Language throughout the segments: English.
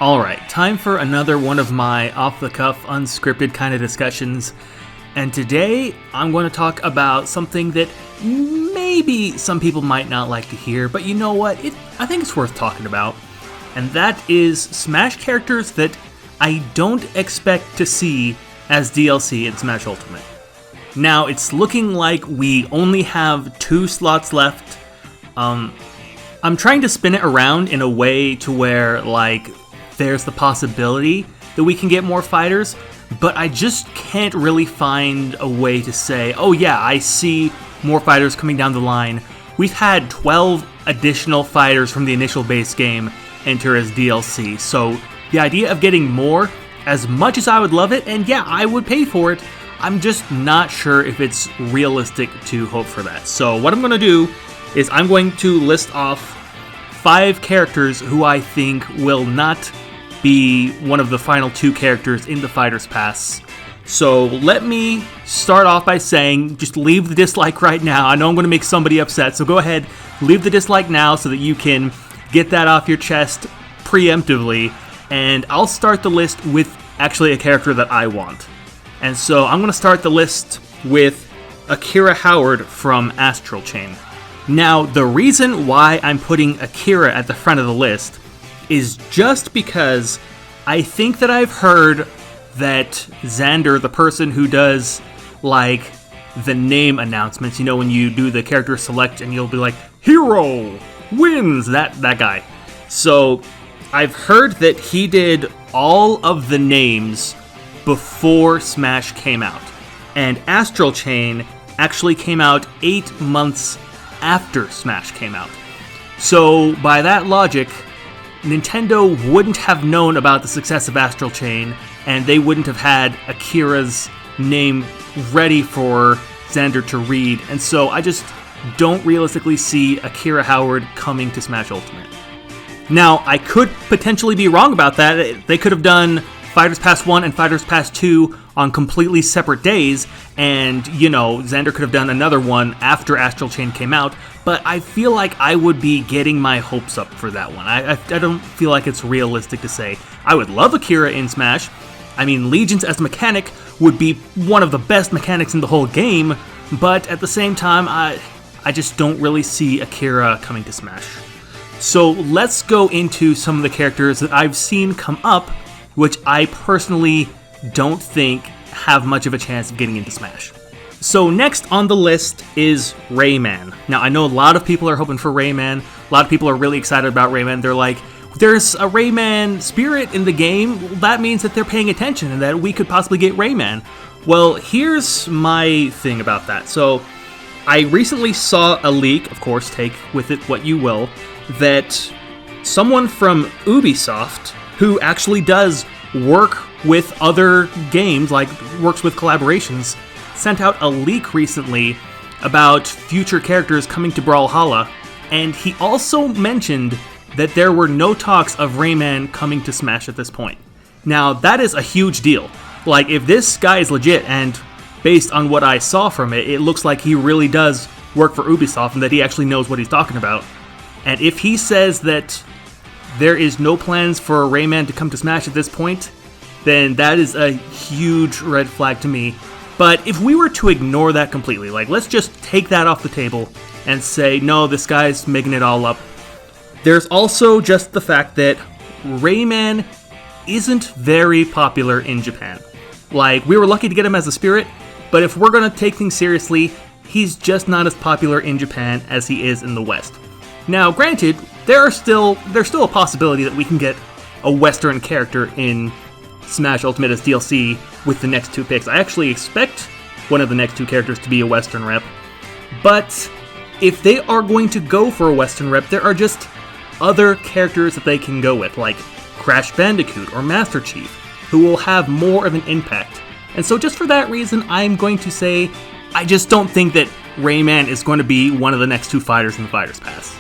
Alright, time for another one of my off-the-cuff, unscripted kind of discussions. And today, I'm going to talk about something that maybe some people might not like to hear, but you know what? I think it's worth talking about. And that is Smash characters that I don't expect to see as DLC in Smash Ultimate. Now, it's looking like we only have 2 slots left. I'm trying to spin it around in a way to where, there's the possibility that we can get more fighters, but I just can't really find a way to say, oh yeah, I see more fighters coming down the line. We've had 12 additional fighters from the initial base game enter as DLC, so the idea of getting more, as much as I would love it, and yeah, I would pay for it, I'm just not sure if it's realistic to hope for that. So what I'm going to do is I'm going to list off 5 characters who I think will not be one of the final 2 characters in the Fighter's Pass. So let me start off by saying, just leave the dislike right now. I know I'm going to make somebody upset, so go ahead, leave the dislike now so that you can get that off your chest preemptively. And I'll start the list with actually a character that I want. And so I'm going to start the list with Akira Howard from Astral Chain. Now, the reason why I'm putting Akira at the front of the list is just because I think that I've heard that Xander, the person who does, the name announcements, when you do the character select and you'll be like, Hero wins, that guy. So, I've heard that he did all of the names before Smash came out. And Astral Chain actually came out 8 months after Smash came out. So, by that logic, Nintendo wouldn't have known about the success of Astral Chain, and they wouldn't have had Akira's name ready for Xander to read, and so I just don't realistically see Akira Howard coming to Smash Ultimate. Now, I could potentially be wrong about that. They could have done Fighters Pass 1 and Fighters Pass 2 on completely separate days, and, Xander could have done another one after Astral Chain came out, but I feel like I would be getting my hopes up for that one. I don't feel like it's realistic to say. I would love Akira in Smash. I mean, Legions as a mechanic would be one of the best mechanics in the whole game, but at the same time, I just don't really see Akira coming to Smash. So let's go into some of the characters that I've seen come up, which I personally don't think have much of a chance of getting into Smash. So next on the list is Rayman. Now, I know a lot of people are hoping for Rayman. A lot of people are really excited about Rayman. They're like, there's a Rayman spirit in the game. That means that they're paying attention and that we could possibly get Rayman. Well, here's my thing about that. So I recently saw a leak, of course, take with it what you will, that someone from Ubisoft, who actually does work with other games, works with collaborations, sent out a leak recently about future characters coming to Brawlhalla, and he also mentioned that there were no talks of Rayman coming to Smash at this point. Now, that is a huge deal. If this guy is legit, and based on what I saw from it, it looks like he really does work for Ubisoft and that he actually knows what he's talking about. And if he says that there is no plans for Rayman to come to Smash at this point, then that is a huge red flag to me. But if we were to ignore that completely, let's just take that off the table and say, no, this guy's making it all up. There's also just the fact that Rayman isn't very popular in Japan. We were lucky to get him as a spirit, but if we're going to take things seriously, he's just not as popular in Japan as he is in the West. Now, granted, there's still a possibility that we can get a Western character in Smash Ultimate as DLC with the next 2 picks. I actually expect one of the next 2 characters to be a Western rep, but if they are going to go for a Western rep, there are just other characters that they can go with, like Crash Bandicoot or Master Chief, who will have more of an impact. And so just for that reason, I'm going to say I just don't think that Rayman is going to be one of the next 2 fighters in the Fighters Pass.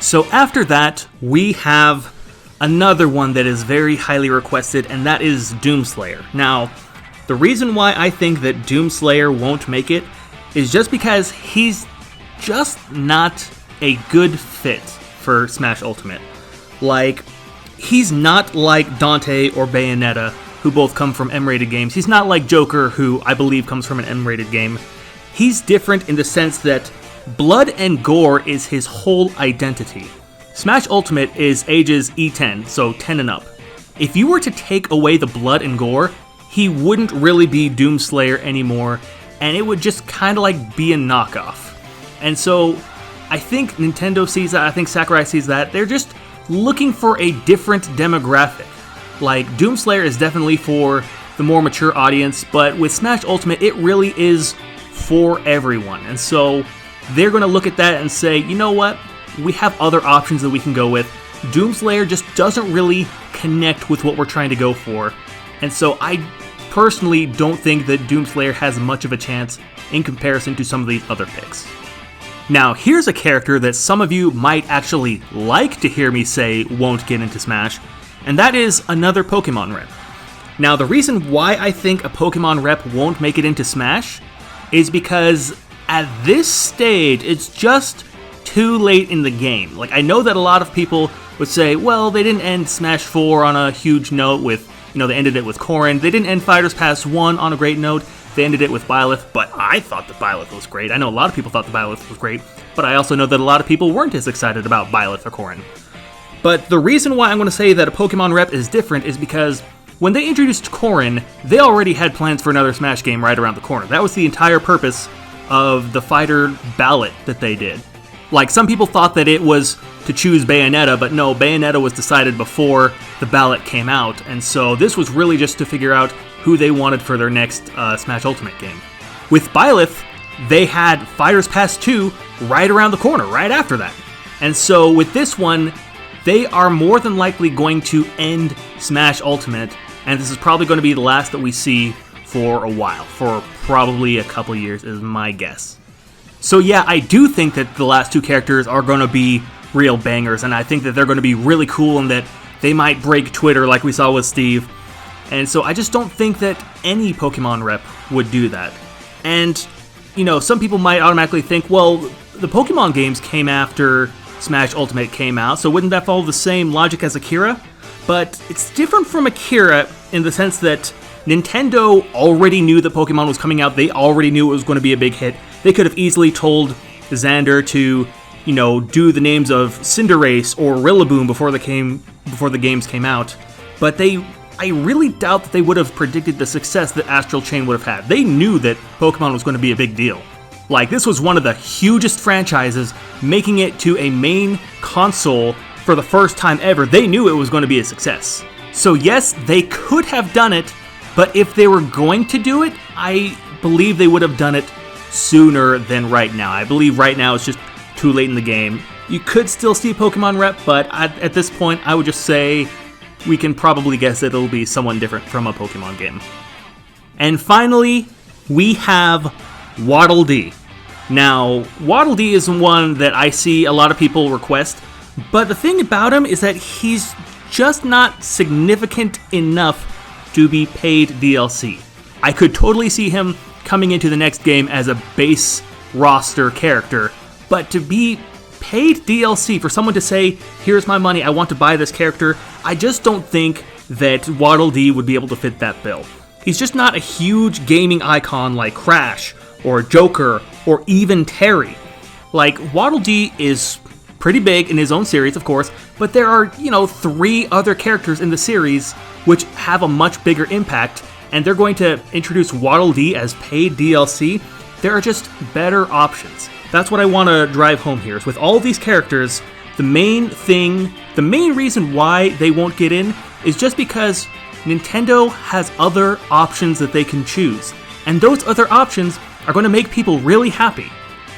So after that, we have another one that is very highly requested, and that is Doomslayer. Now, the reason why I think that Doomslayer won't make it is just because he's just not a good fit for Smash Ultimate. he's not like Dante or Bayonetta, who both come from M-rated games. He's not like Joker, who I believe comes from an M-rated game. He's different in the sense that blood and gore is his whole identity. Smash Ultimate is ages E10, so 10 and up. If you were to take away the blood and gore, he wouldn't really be Doomslayer anymore, and it would just kind of like be a knockoff. And so I think Nintendo sees that, I think Sakurai sees that. They're just looking for a different demographic. Like, Doomslayer is definitely for the more mature audience, but with Smash Ultimate, it really is for everyone. And so they're going to look at that and say, you know what? We have other options that we can go with. Doomslayer just doesn't really connect with what we're trying to go for. And so I personally don't think that Doomslayer has much of a chance in comparison to some of these other picks. Now, here's a character that some of you might actually like to hear me say won't get into Smash, and that is another Pokemon rep. Now, the reason why I think a Pokemon rep won't make it into Smash is because at this stage, it's just too late in the game. Like, I know that a lot of people would say, well, they didn't end Smash 4 on a huge note with, they ended it with Corrin. They didn't end Fighters Pass 1 on a great note. They ended it with Byleth, but I thought that Byleth was great. I know a lot of people thought the Byleth was great, but I also know that a lot of people weren't as excited about Byleth or Corrin. But the reason why I'm going to say that a Pokemon rep is different is because when they introduced Corrin, they already had plans for another Smash game right around the corner. That was the entire purpose of the fighter ballot that they did. Like, some people thought that it was to choose Bayonetta, but no, Bayonetta was decided before the ballot came out, and so this was really just to figure out who they wanted for their next Smash Ultimate game. With Byleth, they had Fighters Pass 2 right around the corner, right after that. And so with this one, they are more than likely going to end Smash Ultimate, and this is probably going to be the last that we see for a while, for probably a couple years is my guess. So yeah, I do think that the last two characters are going to be real bangers, and I think that they're going to be really cool and that they might break Twitter like we saw with Steve. And so I just don't think that any Pokemon rep would do that. And, some people might automatically think, well, the Pokemon games came after Smash Ultimate came out, so wouldn't that follow the same logic as Akira? But it's different from Akira in the sense that Nintendo already knew that Pokemon was coming out. They already knew it was going to be a big hit. They could have easily told Xander to, do the names of Cinderace or Rillaboom before the games came out. But I really doubt that they would have predicted the success that Astral Chain would have had. They knew that Pokemon was going to be a big deal. Like, this was one of the hugest franchises, making it to a main console for the first time ever. They knew it was going to be a success. So yes, they could have done it, but if they were going to do it, I believe they would have done it sooner than right now. I believe right now it's just too late in the game. You could still see Pokemon rep, but at this point, I would just say we can probably guess that it'll be someone different from a Pokemon game. And finally, we have Waddle Dee. Now, Waddle Dee is one that I see a lot of people request, but the thing about him is that he's just not significant enough to be paid DLC. I could totally see him coming into the next game as a base roster character, but to be paid DLC for someone to say, here's my money, I want to buy this character, I just don't think that Waddle Dee would be able to fit that bill. He's just not a huge gaming icon like Crash, or Joker, or even Terry. Like, Waddle Dee is pretty big in his own series, of course, but there are, 3 other characters in the series which have a much bigger impact, and they're going to introduce Waddle Dee as paid DLC. There are just better options. That's what I want to drive home here, is with all these characters, the main reason why they won't get in is just because Nintendo has other options that they can choose, and those other options are going to make people really happy.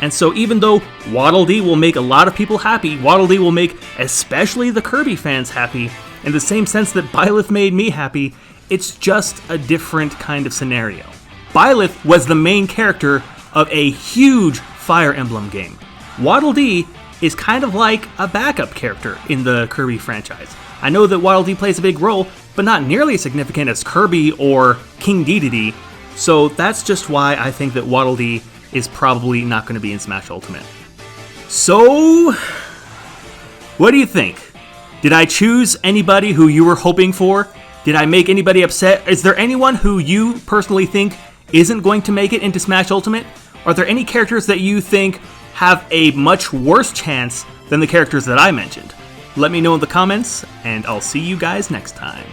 And so even though Waddle Dee will make a lot of people happy, Waddle Dee will make especially the Kirby fans happy, in the same sense that Byleth made me happy, it's just a different kind of scenario. Byleth was the main character of a huge Fire Emblem game. Waddle Dee is kind of like a backup character in the Kirby franchise. I know that Waddle Dee plays a big role, but not nearly as significant as Kirby or King Dedede, so that's just why I think that Waddle Dee is probably not going to be in Smash Ultimate. So, what do you think? Did I choose anybody who you were hoping for? Did I make anybody upset? Is there anyone who you personally think isn't going to make it into Smash Ultimate? Are there any characters that you think have a much worse chance than the characters that I mentioned? Let me know in the comments, and I'll see you guys next time.